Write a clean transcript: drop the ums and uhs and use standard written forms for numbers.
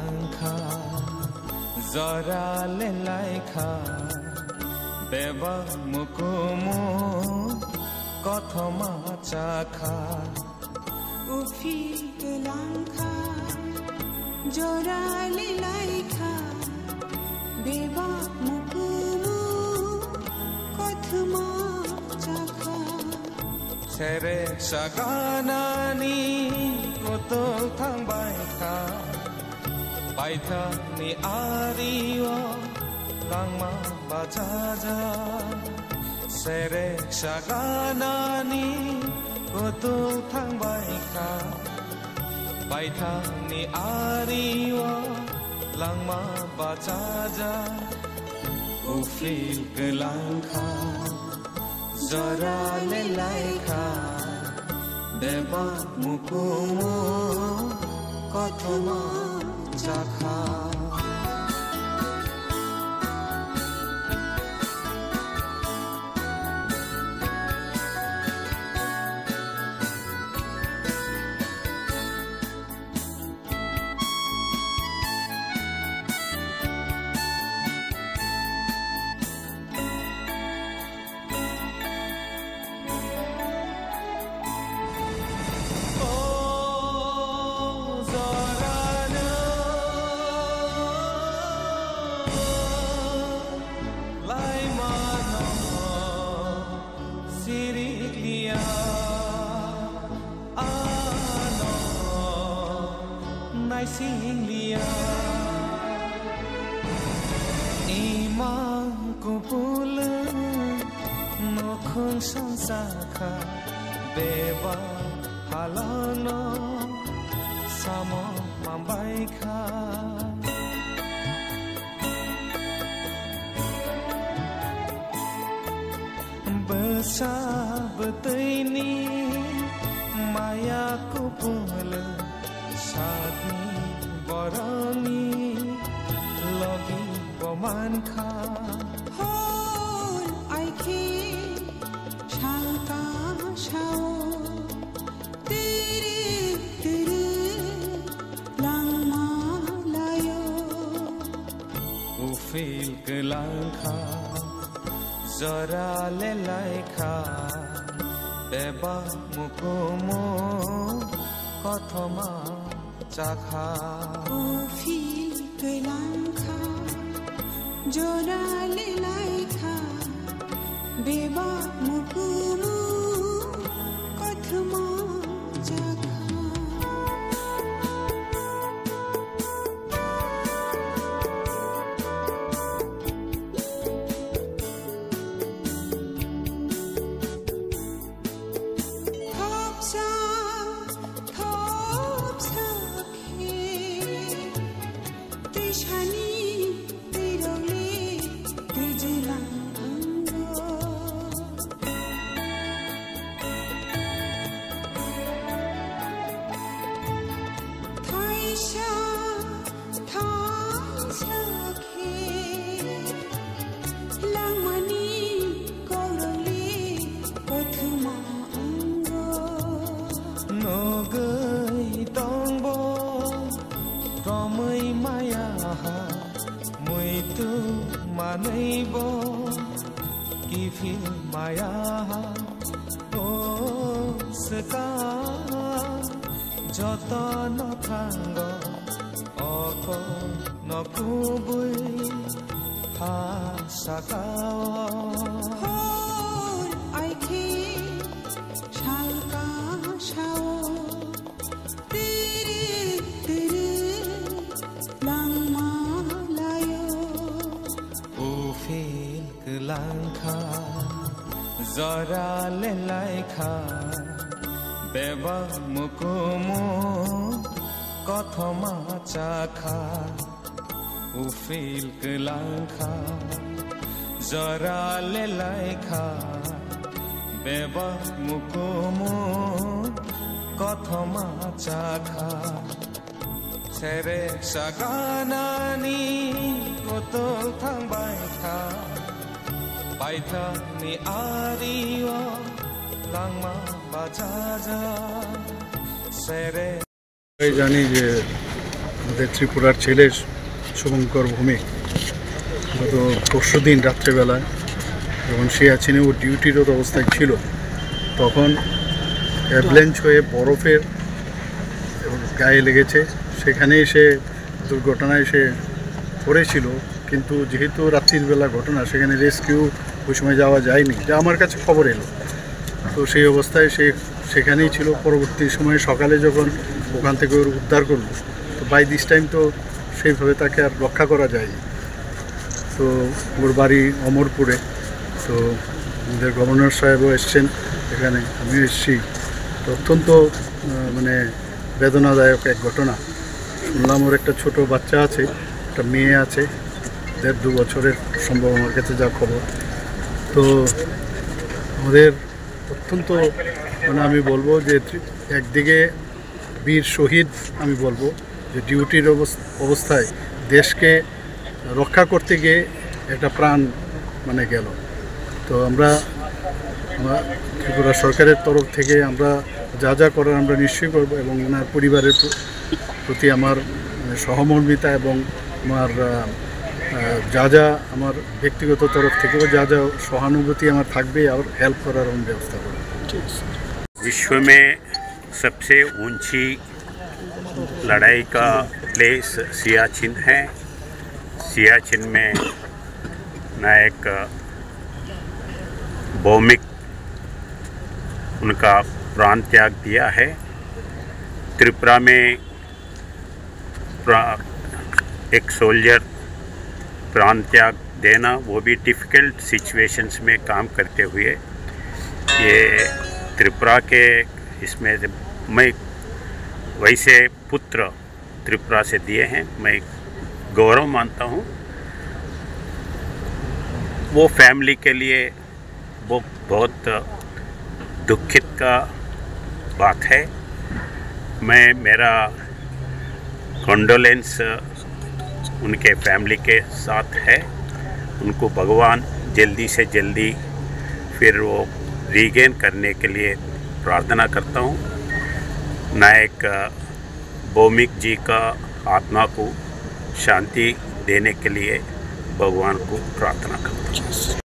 langkha zara le laikha beba mukumu kothoma chakha ufi langkha zara le laikha beba mukumu kothoma chakha sere saganani kotol thang baikha baitha ni ariwa langma bajaja sere saganani kotol thang baikha baitha ni ariwa langma bajaja ufil gelangkha zara le laikha beba mukumu kothoma chakha Singlia imang kupul no khung sansakha beba halano samo mambai kha besa betaini maya kupul sadni borani logi boman kha hol aike shanka shao tere langma layo ufil gelangkha zara le laikha beba mukumu kothoma chakha ufil gelangkha zara le laikha beba mukumu kothoma chakha manaibo kifil maya o seka joto nothango oko nokubui ha sakao hol aike shalka shao tere langma ufil gelangkha zara le laikha beba mukumu kothoma chakha ufil gelangkha zara le laikha beba mukumu kothoma chakha sere saganani kotol thang baikha baitha ni ariwa langma bajaja sere জানি যে আমাদের ত্রিপুরার ছেলে শুভঙ্কর ভৌমিক গত পরশুদিন রাত্রেবেলায় যখন সিয়াচিনে ও ডিউটিরত অবস্থায় ছিল, তখন অ্যাভলেঞ্চ হয়ে বরফের গায়ে লেগেছে। সেখানেই সে দুর্ঘটনায় সে পড়েছিল, কিন্তু যেহেতু রাত্রির বেলা ঘটনা, সেখানে রেস্কিউ ওই সময় যাওয়া যায়নি, যা আমার কাছে খবর এলো। তো সেই অবস্থায় সে সেখানেই ছিল। পরবর্তী সময়ে সকালে যখন ওখান থেকে ওর উদ্ধার করলো, তো বাই দিস টাইম তো সেইভাবে তাকে আর রক্ষা করা যায়নি। তো ওর বাড়ি অমরপুরে। তো আমাদের গভর্নর সাহেবও এসছেন এখানে, আমিও এসেছি। তো অত্যন্ত মানে বেদনাদায়ক এক ঘটনা। শুনলাম ওর একটা ছোট বাচ্চা আছে, একটা মেয়ে আছে, 1.5-2 বছরের সম্ভব, আমার কাছে যা খবর। তো আমাদের অত্যন্ত মানে আমি বলবো যে একদিকে বীর শহীদ, আমি বলবো যে ডিউটির অবস্থায় দেশকে রক্ষা করতে গিয়ে একটা প্রাণ মানে গেল। তো আমরা ত্রিপুরা সরকারের তরফ থেকে আমরা যা যা করার আমরা নিশ্চয়ই করব, এবং ওনার পরিবারের প্রতি আমার সহমর্মিতা এবং আমার যা যা আমার ব্যক্তিগত তরফ থেকেও যা যা সহানুভূতি আমার থাকবে, আর হেল্প করার আমি ব্যবস্থা করব। विश्व में सबसे ऊंची लड़ाई का प्लेस सियाचिन है। सियाचिन में नायक भौमिक उनका प्राण त्याग दिया है। त्रिपुरा में एक सोल्जर प्राण त्याग देना, वो भी डिफ़िकल्ट सिचुएशंस में काम करते हुए, ये त्रिपुरा के इसमें मैं वैसे पुत्र त्रिपुरा से दिए हैं, मैं गौरव मानता हूँ। वो फैमिली के लिए वो बहुत दुखित का बात है। मैं मेरा कंडोलेंस उनके फैमिली के साथ है। उनको भगवान जल्दी से जल्दी फिर वो रीगेन करने के लिए प्रार्थना करता हूँ। नायक भौमिक जी का आत्मा को शांति देने के लिए भगवान को प्रार्थना करता हूँ।